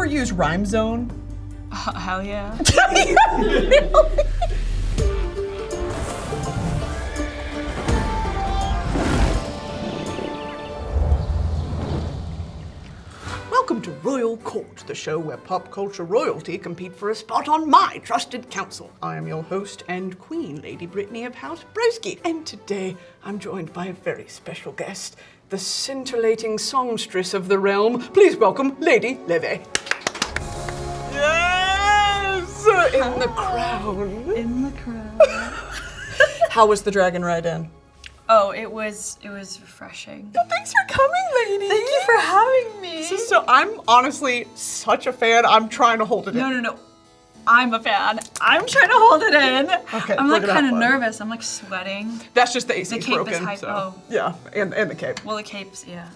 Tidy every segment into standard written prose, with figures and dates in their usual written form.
ever use Rhyme Zone? Hell yeah. Welcome to Royal Court, the show where pop culture royalty compete for a spot on my trusted council. I am your host and queen, Lady Brittany of House Broski, and today I'm joined by a very special guest, the scintillating songstress of the realm. Please welcome Lady Laufey. Yes! In the crown. In the crown. How was the dragon ride in? Oh, it was refreshing. Thanks for coming, lady. Thank you for having me. So I'm honestly such a fan. I'm trying to hold it in. No. I'm a fan. I'm trying to hold it in. Okay, I'm like look it kind up, of bud. nervous. I'm like sweating. That's just the AC The cape broken. is high. So. Oh. Yeah, and the cape. Well, the cape's, yeah.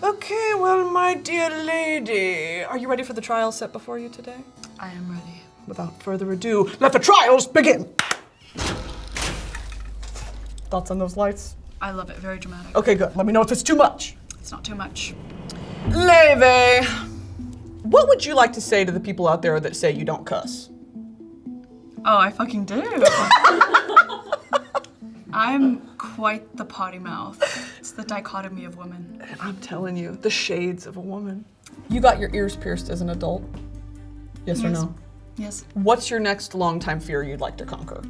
Okay, well, my dear lady, are you ready for the trial set before you today? I am ready. Without further ado, let the trials begin. Thoughts on those lights? I love it. Very dramatic. Okay, good. Let me know if it's too much. It's not too much. Laufey, what would you like to say to the people out there that say you don't cuss? Oh, I fucking do. I'm quite the potty mouth. It's the dichotomy of women. I'm telling you, the shades of a woman. You got your ears pierced as an adult? Yes or no? Yes. What's your next long-time fear you'd like to conquer?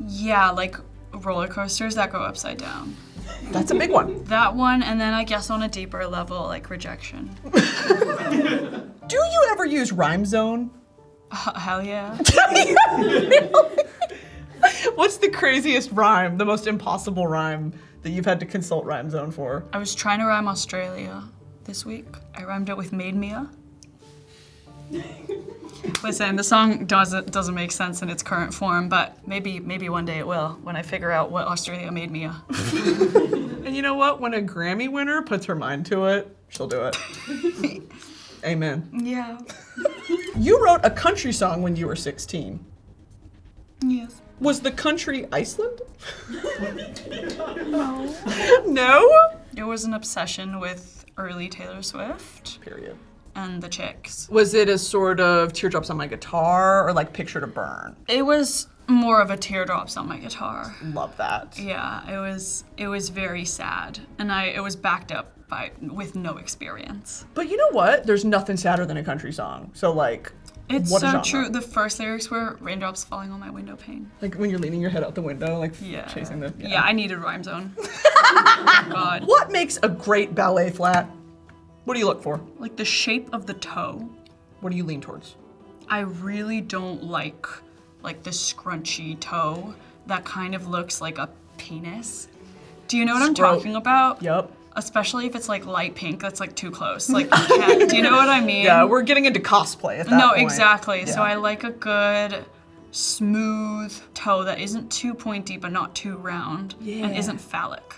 Yeah, like roller coasters that go upside down. That's a big one. That one, and then I guess on a deeper level, like rejection. Do you ever use Rhyme Zone? Hell yeah. What's the craziest rhyme, the most impossible rhyme that you've had to consult Rhyme Zone for? I was trying to rhyme Australia this week. I rhymed it with Made Mia. Listen, the song doesn't make sense in its current form, but maybe one day it will when I figure out what Australia made Mia. And you know what? When a Grammy winner puts her mind to it, she'll do it. Amen. Yeah. You wrote a country song when you were 16. Yes. Was the country Iceland? No. No? It was an obsession with early Taylor Swift Period. and the Chicks. Was it a sort of teardrops on my guitar or like picture to burn? It was more of a teardrops on my guitar. Love that. Yeah, it was very sad, and it was backed up with no experience. But you know what? There's nothing sadder than a country song. So like, It's what a so genre. true. The first lyrics were raindrops falling on my window pane. Like when you're leaning your head out the window, like chasing the. Yeah, I needed Rhyme Zone. Oh, God. What makes a great ballet flat? What do you look for? Like the shape of the toe. What do you lean towards? I really don't like the scrunchy toe that kind of looks like a penis. Do you know what I'm talking about? Yep. Especially if it's like light pink, that's like too close. Like, you can't, do you know what I mean? Yeah, we're getting into cosplay at that No, point. exactly. Yeah. So I like a good, smooth toe that isn't too pointy but not too round and isn't phallic.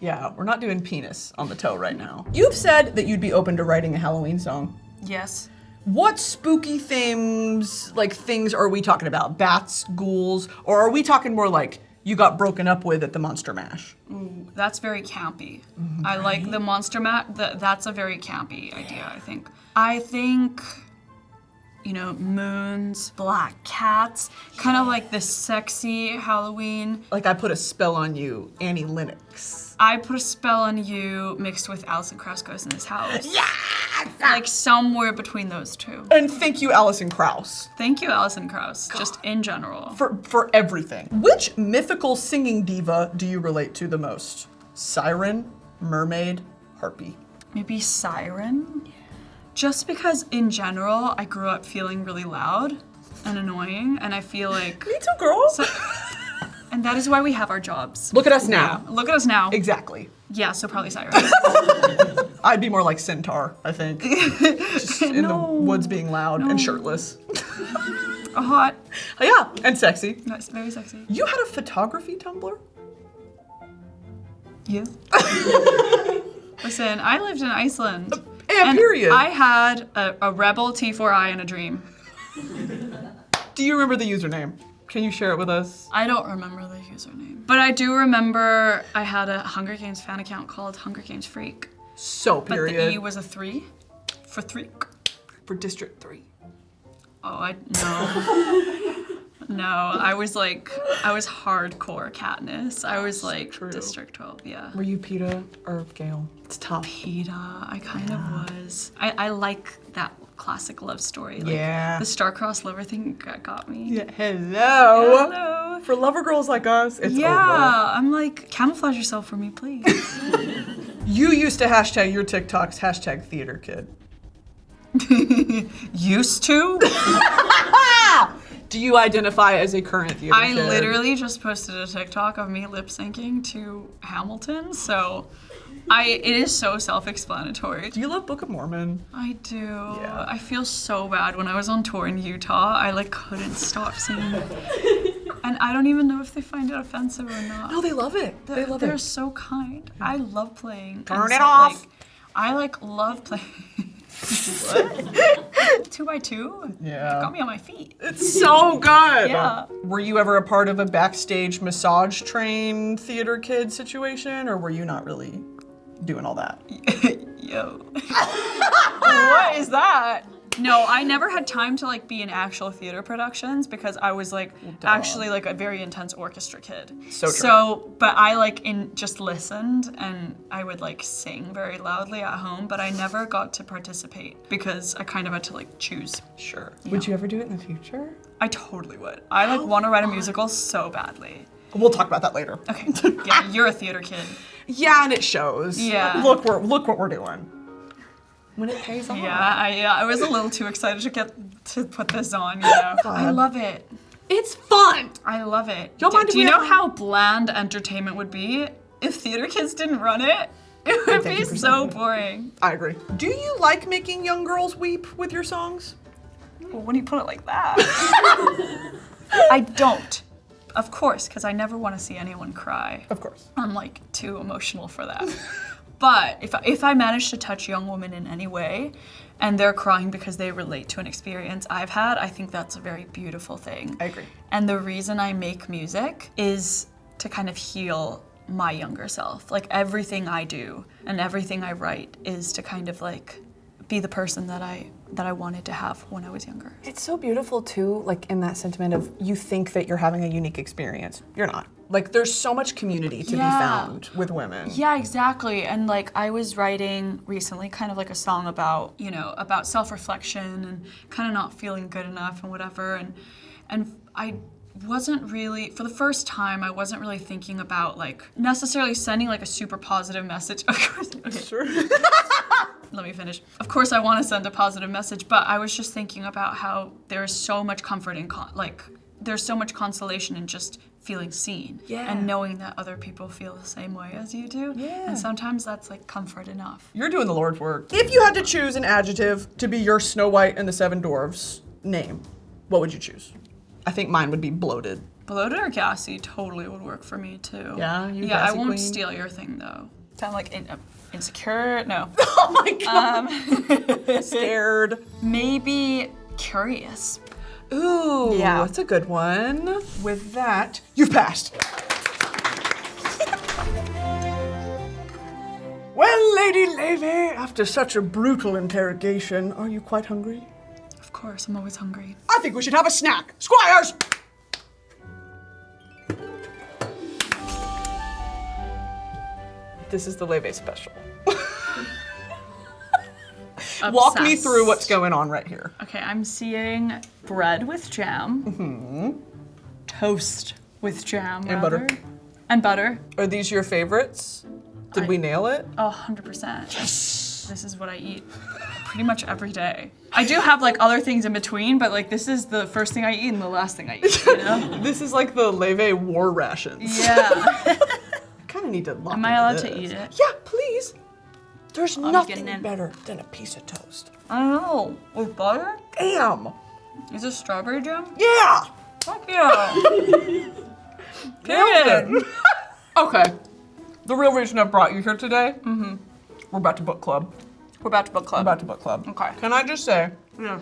Yeah, we're not doing penis on the toe right now. You've said that you'd be open to writing a Halloween song. Yes. What spooky things are we talking about? Bats, ghouls, or are we talking more like you got broken up with at the Monster Mash? Ooh, that's very campy. I like the Monster Mat. That's a very campy idea, I think. I think, moons, black cats, kind of like this sexy Halloween. Like I put a spell on you, Annie Lennox. I put a spell on you mixed with Alison Krauss Goes in This House. Yeah! Like somewhere between those two. And thank you, Alison Krauss. Thank you, Alison Krauss, just in general. For everything. Which mythical singing diva do you relate to the most? Siren, mermaid, harpy? Maybe Siren? Just because in general, I grew up feeling really loud and annoying, and I feel like... Me too, girl. And that is why we have our jobs. Look at us now. Yeah, look at us now. Exactly. Yeah, so probably Siren. I'd be more like Centaur, I think. Just in the woods being loud and shirtless. Hot. Yeah, and sexy. That's very sexy. You had a photography Tumblr? Yeah. Listen, I lived in Iceland. And period. I had a Rebel T4I in a dream. Do you remember the username? Can you share it with us? I don't remember the username. But I do remember I had a Hunger Games fan account called Hunger Games Freak. So period. But the E was a 3 for Threek. for District 3? Oh, no. No, I was hardcore Katniss. I was like true. District 12, yeah. Were you PETA or Gale? It's tough. PETA, I kind of was. I like that classic love story. Like, Yeah. the star-crossed lover thing got me. Yeah, hello. Hello. For lover girls like us, it's Yeah, over. I'm like, camouflage yourself for me, please. You used to hashtag your TikToks hashtag theater kid. Used to? Do you identify as a current theater I kid? literally just posted a TikTok of me lip syncing to Hamilton, so it is so self-explanatory. Do you love Book of Mormon? I do. Yeah. I feel so bad. When I was on tour in Utah, I like couldn't stop singing it. And I don't even know if they find it offensive or not. No, they love it. They love They're it. so kind. I love playing. Turn And it so, off. Like, I like love playing. What? 2x2? Yeah. Got me on my feet. It's so good. Yeah. Were you ever a part of a backstage massage train theater kid situation, or were you not really doing all that? Yo. What is that? No, I never had time to like be in actual theater productions because I was like actually like a very intense orchestra kid. So true. So, but I like just listened and I would like sing very loudly at home, but I never got to participate because I kind of had to like choose. Sure. Would you ever do it in the future? I totally would. I like want to write a musical so badly. We'll talk about that later. Okay. Yeah, you're a theater kid. Yeah, and it shows. Yeah. Look what we're doing. When it pays off. Yeah, I was a little too excited to put this on, you know. I love it. It's fun. I love it. Y'all mind if Do you we know have- how bland entertainment would be if theater kids didn't run it? It would Thank be you for so saying that. boring. I agree. Do you like making young girls weep with your songs? Well, when you put it like that. I don't. Of course, because I never want to see anyone cry. Of course. I'm like too emotional for that. But if I manage to touch young women in any way and they're crying because they relate to an experience I've had, I think that's a very beautiful thing. I agree. And the reason I make music is to kind of heal my younger self. Like everything I do and everything I write is to kind of like be the person that I wanted to have when I was younger. It's so beautiful too, like in that sentiment of you think that you're having a unique experience. You're not. Like there's so much community to be found with women. Yeah, exactly. And like I was writing recently kind of like a song about, you know, about self-reflection and kind of not feeling good enough and whatever. And I wasn't really, for the first time, I wasn't really thinking about like necessarily sending like a super positive message. Of course, okay. Sure. Let me finish. Of course, I want to send a positive message, but I was just thinking about how there's so much comfort in there's so much consolation in just feeling seen and knowing that other people feel the same way as you do. Yeah. And sometimes that's like comfort enough. You're doing the Lord's work. If you had to choose an adjective to be your Snow White and the Seven Dwarfs name, what would you choose? I think mine would be bloated. Bloated or gassy totally would work for me too. Yeah, you Yeah, I gassy won't queen? steal your thing though. Sound like insecure? No. Oh my god. Scared. Maybe curious. Ooh, Yeah. that's a good one. With that, you've passed. Well, Lady Laufey, after such a brutal interrogation, are you quite hungry? Of course, I'm always hungry. I think we should have a snack. Squires! This is the Laufey special. Walk me Obsessed. through what's going on right here. Okay, I'm seeing bread with jam. Toast with jam. And butter. rather. And butter. Are these your favorites? Did we nail it? Oh, 100%. This is what I eat pretty much every day. I do have like other things in between, but like this is the first thing I eat and the last thing I eat, you know? This is like the Laufey war rations. Yeah. I kind of need to lock Am I into allowed this. to eat it? Yeah, please. There's getting nothing in. better than a piece of toast. I don't know. With butter? Damn. Is this strawberry jam? Yeah. Fuck yeah. Nailed it. Okay. The real reason I brought you here today, we're about to book club. We're about to book club. About to book club. Okay. Can I just say, Yeah.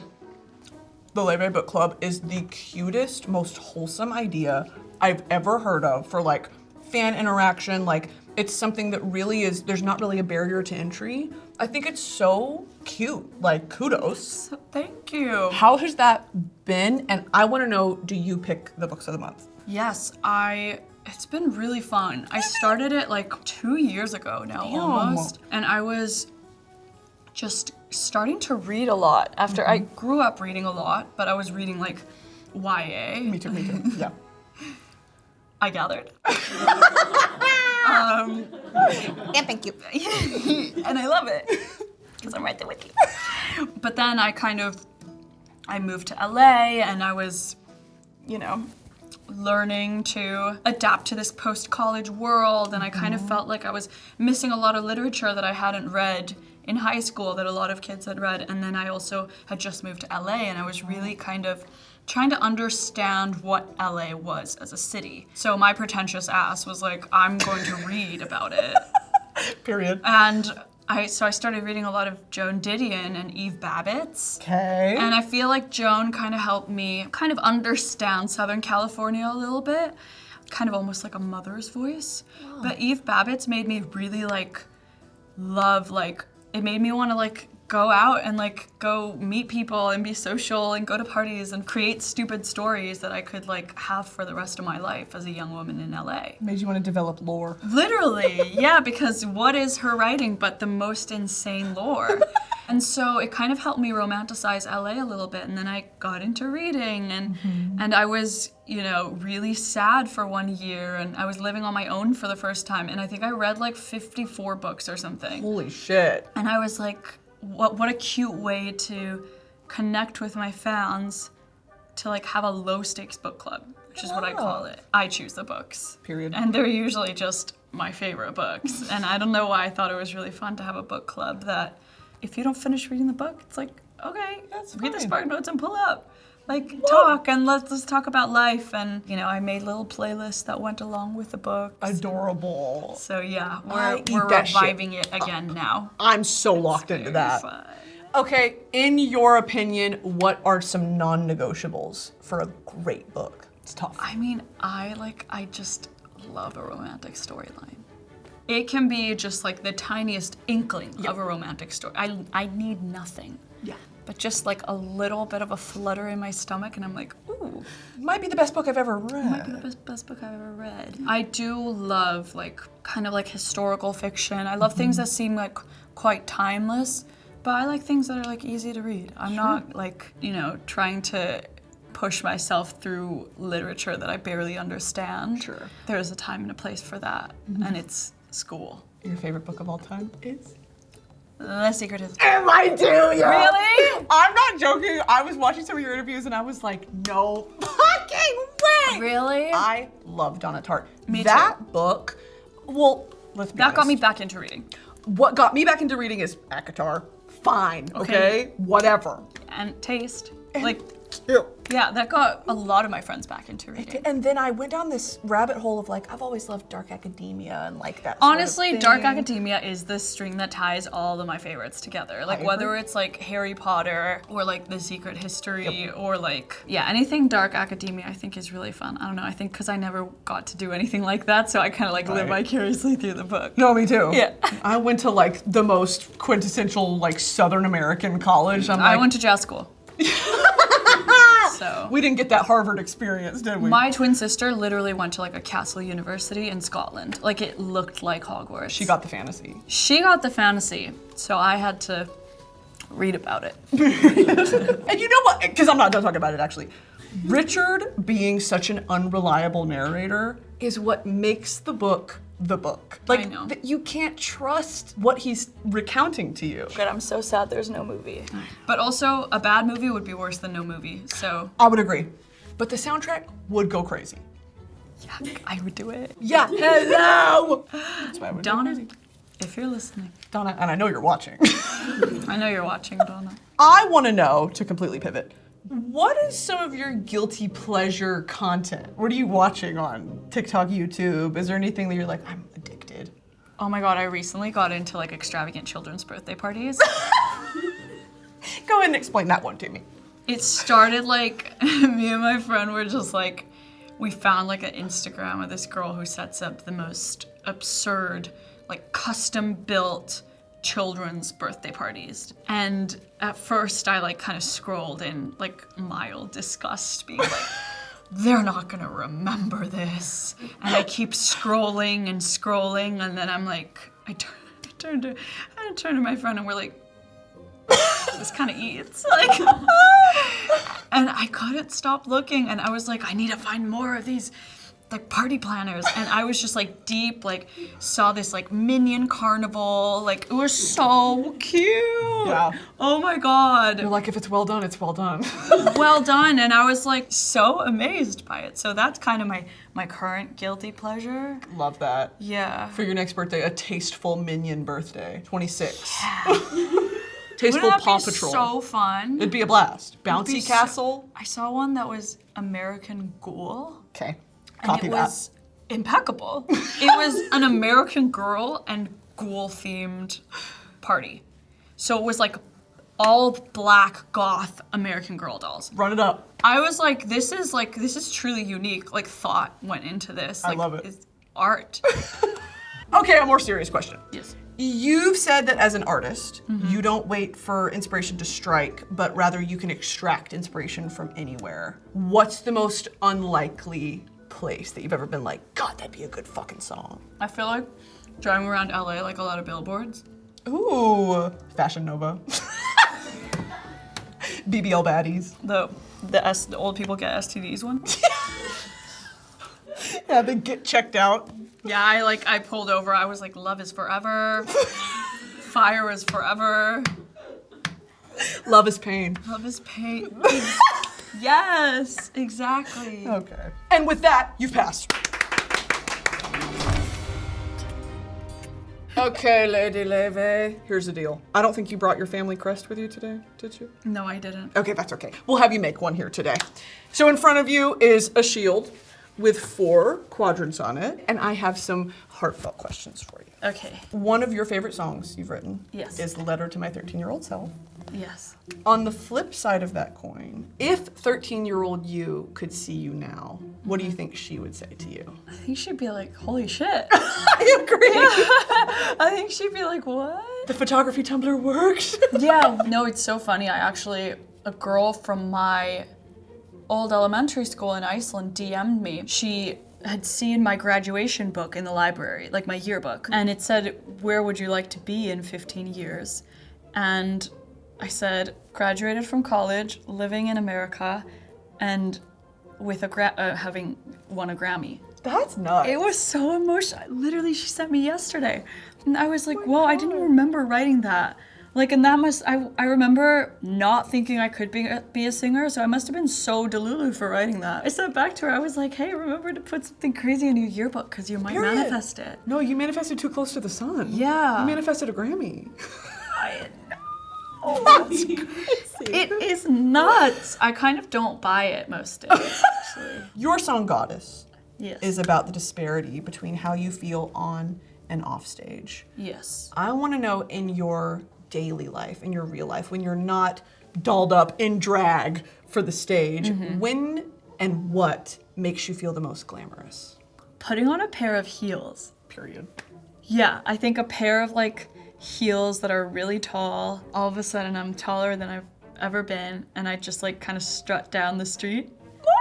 the Laufey Book Club is the cutest, most wholesome idea I've ever heard of for like fan interaction. Like it's something that really is, there's not really a barrier to entry. I think it's so cute. Like, kudos. So, thank you. How has that been? And I want to know, do you pick the books of the month? Yes, it's been really fun. I started it like 2 years ago now, almost. And I was just starting to read a lot after I grew up reading a lot, but I was reading like YA. Me too, yeah. I gathered. And thank you. And I love it, because I'm right there with you. But then I moved to LA, and I was, learning to adapt to this post-college world, and I kind of felt like I was missing a lot of literature that I hadn't read in high school that a lot of kids had read. And then I also had just moved to LA, and I was really kind of trying to understand what LA was as a city. So my pretentious ass was like, I'm going to read about it. Period. And I started reading a lot of Joan Didion and Eve Babbitt's. Okay. And I feel like Joan kind of helped me kind of understand Southern California a little bit, kind of almost like a mother's voice. Oh. But Eve Babbitt's made me really it made me want to go out and go meet people and be social and go to parties and create stupid stories that I could have for the rest of my life as a young woman in LA. Made you want to develop lore. Literally, yeah, because what is her writing but the most insane lore? And so it kind of helped me romanticize LA a little bit, and then I got into reading, and I was, really sad for 1 year, and I was living on my own for the first time, and I think I read 54 books or something. Holy shit. And I was like, what a cute way to connect with my fans, to have a low stakes book club, which is what I call it. I choose the books. Period. And they're usually just my favorite books. And I don't know why I thought it was really fun to have a book club that if you don't finish reading the book, it's okay, read the Spark Notes and pull up. Talk, and let's talk about life. And, I made little playlists that went along with the books. Adorable. So yeah, we're reviving it again now. I'm so locked into that. Fun. Okay, in your opinion, what are some non-negotiables for a great book? It's tough. I mean, I just love a romantic storyline. It can be just the tiniest inkling of a romantic story. I need nothing. Yeah. But just a little bit of a flutter in my stomach, and I'm like, ooh. Might be the best book I've ever read. Might be the best book I've ever read. I do love kind of historical fiction. I love things that seem quite timeless, but I like things that are easy to read. I'm not trying to push myself through literature that I barely understand. Sure. There's a time and a place for that, and it's school. Your favorite book of all time is? The Secret is... Am I too? Really? I'm not joking. I was watching some of your interviews and I was like, no fucking way. Really? I love Donna Tartt. Me too. That book, well, let's be honest. That got me back into reading. What got me back into reading is ACOTAR. Fine, okay? Whatever. And taste. Cute. Yeah, that got a lot of my friends back into reading. And then I went down this rabbit hole of I've always loved dark academia and that Honestly, sort of dark thing. academia is the string that ties all of my favorites together. Whether it's Harry Potter or The Secret History or anything dark academia I think is really fun. I don't know, I think because I never got to do anything like that, so I kind of live vicariously through the book. No, me too. Yeah. I went to the most quintessential Southern American college. I went to jazz school. So we didn't get that Harvard experience, did we? My twin sister literally went to a Castle University in Scotland. It looked like Hogwarts. She got the fantasy. She got the fantasy, so I had to read about it. And you know what? Because I'm not done talking about it, actually. Richard being such an unreliable narrator is what makes the book the book. I know. You can't trust what he's recounting to you. Good, I'm so sad there's no movie. But also, a bad movie would be worse than no movie, so. I would agree. But the soundtrack would go crazy. Yeah, I would do it. Yeah, hello! That's why I would Donna, go crazy. if you're listening. Donna, and I know you're watching. I know you're watching, Donna. I want to know, to completely pivot, what is some of your guilty pleasure content? What are you watching on TikTok, YouTube? Is there anything that you're I'm addicted? Oh my God, I recently got into extravagant children's birthday parties. Go ahead and explain that one to me. It started me and my friend were just we found an Instagram of this girl who sets up the most absurd, custom built children's birthday parties. And at first I like kind of scrolled in like mild disgust, being like, they're not gonna remember this. And I keep scrolling, and then I'm like, I turn to my friend and we're like, this kind of eats, like, and I couldn't stop looking, and I was like, I need to find more of these like party planners, and I was just like deep, like saw this like minion carnival, like it was so cute. Yeah. Oh my god. You're like, if it's well done, it's well done. Well done, and I was like so amazed by it. So that's kind of my current guilty pleasure. Love that. Yeah. For your next birthday, a tasteful minion birthday, 26. Yeah. Tasteful Wouldn't that Paw be Patrol. so fun? It'd be a blast. It'd Bouncy be castle. I saw one that was American Ghoul. Okay. And Copy it that. was impeccable. It was an American Girl and Ghoul themed party. So it was like all black goth American Girl dolls. Run it up. I was like, this is truly unique. Like thought went into this. Like, I love it. It's art. Okay, a more serious question. Yes. You've said that as an artist, you don't wait for inspiration to strike, but rather you can extract inspiration from anywhere. What's the most unlikely place that you've ever been like, God, that'd be a good fucking song? I feel like driving around LA, like a lot of billboards. Ooh, Fashion Nova. BBL baddies. The old people get STDs one. Yeah, they get checked out. Yeah, I pulled over. I was like, love is forever. Fire is forever. Love is pain. Love is pain. Yes, exactly. Okay. And with that, you've passed. Okay, Lady Laufey. Here's the deal. I don't think you brought your family crest with you today, did you? No, I didn't. Okay, that's okay. We'll have you make one here today. So in front of you is a shield with 4 quadrants on it, and I have some heartfelt questions for you. Okay. One of your favorite songs you've written Yes. is Letter to My 13-Year-Old Self. Yes. On the flip side of that coin, if 13-year-old you could see you now, what do you think she would say to you? I think she'd be like, holy shit. I agree. I think she'd be like, what? The photography Tumblr works. Yeah. No, it's so funny. A girl from my old elementary school in Iceland DM'd me. She had seen my graduation book in the library, like my yearbook, and it said, where would you like to be in 15 years? And I said, graduated from college, living in America, and with having won a Grammy. That's nuts. It was so emotional. Literally, she sent me yesterday. And I was like, whoa, I didn't even remember writing that. Like, and that I remember not thinking I could be a singer, so I must have been so delulu for writing that. I sent back to her, I was like, hey, remember to put something crazy in your yearbook, because you might manifest it. No, you manifested too close to the sun. Yeah. You manifested a Grammy. I know. That's crazy. It is nuts. I kind of don't buy it most days, actually. Your song, Goddess, Yes. is about the disparity between how you feel on and off stage. Yes. I want to know, in your daily life, in your real life, when you're not dolled up in drag for the stage, when and what makes you feel the most glamorous? Putting on a pair of heels. Period. Yeah, I think a pair of like heels that are really tall. All of a sudden I'm taller than I've ever been, and I just like kind of strut down the street.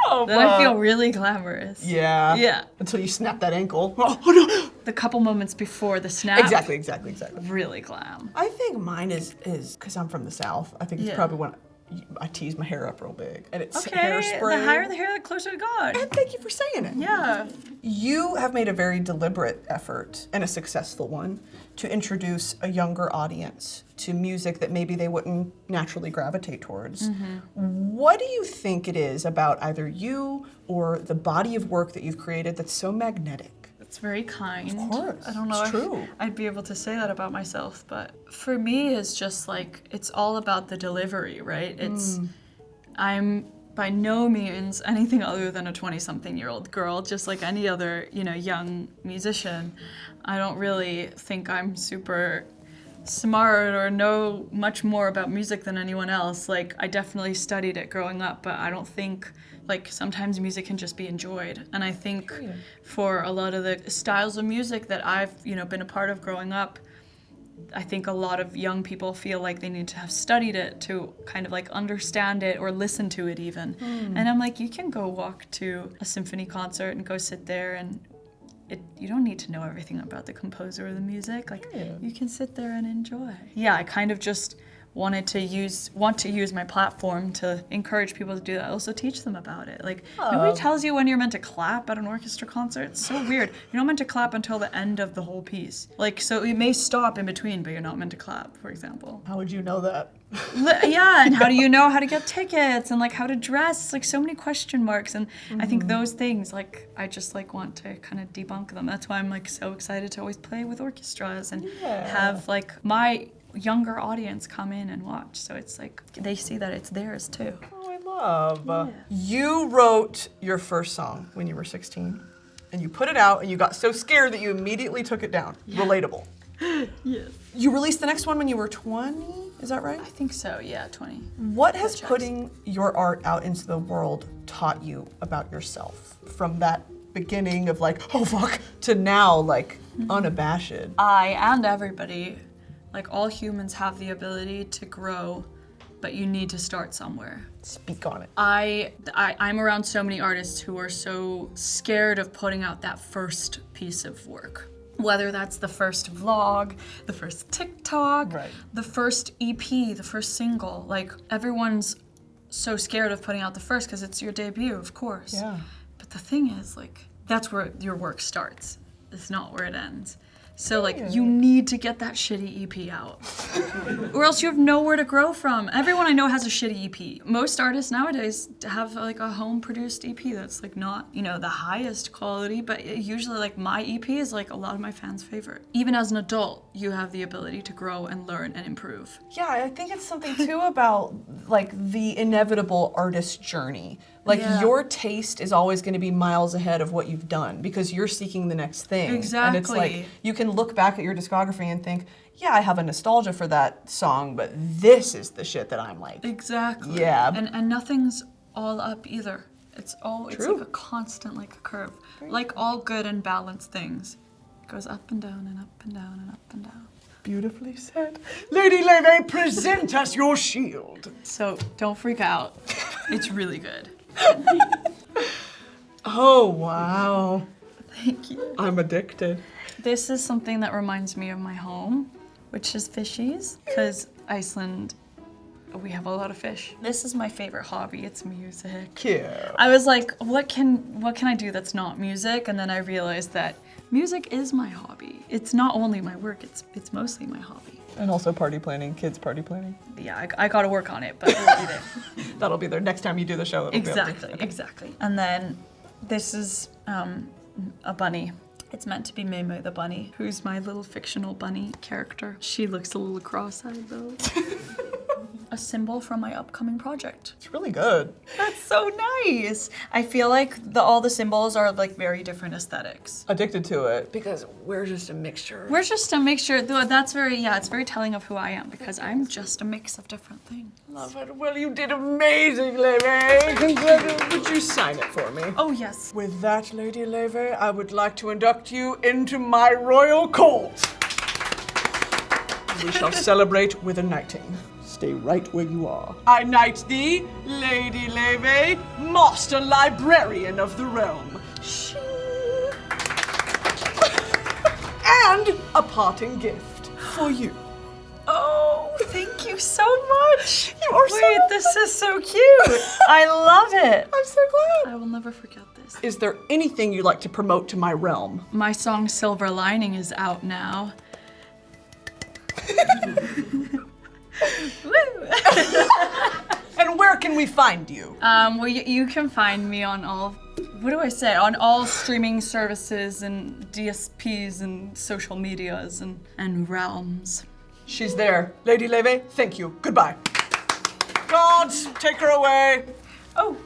Oh, Then I feel really glamorous. Yeah. Yeah. Until you snap that ankle. Oh no! The couple moments before the snap. Exactly. Really glam. I think mine is because I'm from the South. I think it's probably when I tease my hair up real big, and it's hairspray. The higher the hair, the closer to God. And thank you for saying it. Yeah. You have made a very deliberate effort, and a successful one, to introduce a younger audience to music that maybe they wouldn't naturally gravitate towards. What do you think it is about either you or the body of work that you've created that's so magnetic? It's very kind. Of course, I don't know it's if true. I'd be able to say that about myself, but for me, it's just like, it's all about the delivery, right? I'm by no means anything other than a 20-something-year-old girl, just like any other, young musician. I don't really think I'm super smart or know much more about music than anyone else. Like, I definitely studied it growing up, but I don't think, like, sometimes music can just be enjoyed. And I think for a lot of the styles of music that I've, been a part of growing up, I think a lot of young people feel like they need to have studied it to kind of like understand it or listen to it even. And I'm like, you can go walk to a symphony concert and go sit there and you don't need to know everything about the composer or the music. Like, you can sit there and enjoy. Yeah, I kind of just want to use my platform to encourage people to do that. Also teach them about it. Like, nobody tells you when you're meant to clap at an orchestra concert. It's so weird. You're not meant to clap until the end of the whole piece. Like, so it may stop in between, but you're not meant to clap, for example. How would you know that? Yeah, and how do you know how to get tickets and like how to dress? Like so many question marks, and I think those things, like, I just like want to kind of debunk them. That's why I'm like so excited to always play with orchestras and have like my younger audience come in and watch. So it's like they see that it's theirs too. Oh, I love. You wrote your first song when you were 16, and you put it out, and you got so scared that you immediately took it down. Relatable. Yes. You released the next one when you were 20, is that right? I think so, yeah, 20. What has putting your art out into the world taught you about yourself? From that beginning of like, oh fuck, to now like unabashed. I and everybody, like all humans have the ability to grow, but you need to start somewhere. Speak on it. I'm around so many artists who are so scared of putting out that first piece of work. Whether that's the first vlog, the first TikTok, the first EP, the first single. Like, everyone's so scared of putting out the first because it's your debut, of course. Yeah. But the thing is, like, that's where your work starts. It's not where it ends. So, like, you need to get that shitty EP out. Or else you have nowhere to grow from. Everyone I know has a shitty EP. Most artists nowadays have, like, a home-produced EP that's, like, not, you know, the highest quality, but usually, like, my EP is, like, a lot of my fans' favorite. Even as an adult, you have the ability to grow and learn and improve. Yeah, I think it's something, too, about, like, the inevitable artist journey. Like, your taste is always going to be miles ahead of what you've done because you're seeking the next thing. Exactly. And it's like, you can look back at your discography and think, yeah, I have a nostalgia for that song, but this is the shit that I'm like. Exactly. Yeah. And nothing's all up either. It's like a constant, like a curve. Like all good and balanced things. It goes up and down and up and down and up and down. Beautifully said. Lady Laufey, present us your shield. So don't freak out. It's really good. Oh, wow. Thank you. I'm addicted. This is something that reminds me of my home, which is fishies, because Iceland, we have a lot of fish. This is my favorite hobby, it's music. Cute. I was like, what can I do that's not music? And then I realized that music is my hobby. It's not only my work, it's mostly my hobby. And also party planning, kids party planning. Yeah, I gotta work on it, but it'll be there. That'll be there next time you do the show. Exactly. And then this is a bunny. It's meant to be Memo the bunny, who's my little fictional bunny character. She looks a little cross-eyed though. A symbol from my upcoming project. It's really good. That's so nice. I feel like all the symbols are like very different aesthetics. Addicted to it. Because we're just a mixture. We're just a mixture. That's it's very telling of who I am because I'm just a mix of different things. Love it. Well, you did amazing, Laufey. Congratulations. Would you sign it for me? Oh, yes. With that, Lady Laufey, I would like to induct you into my royal court. We shall celebrate with a knighting. Stay right where you are. I knight thee, Lady Laufey, Master Librarian of the Realm. And a parting gift for you. Oh, thank you so much. You are Wait, this is so cute. I love it. I'm so glad. I will never forget this. Is there anything you'd like to promote to my realm? My song Silver Lining is out now. And where can we find you? Well, you can find me on all, on all streaming services and DSPs and social medias and realms. She's there. Lady Laufey, thank you. Goodbye. Gods, take her away. Oh.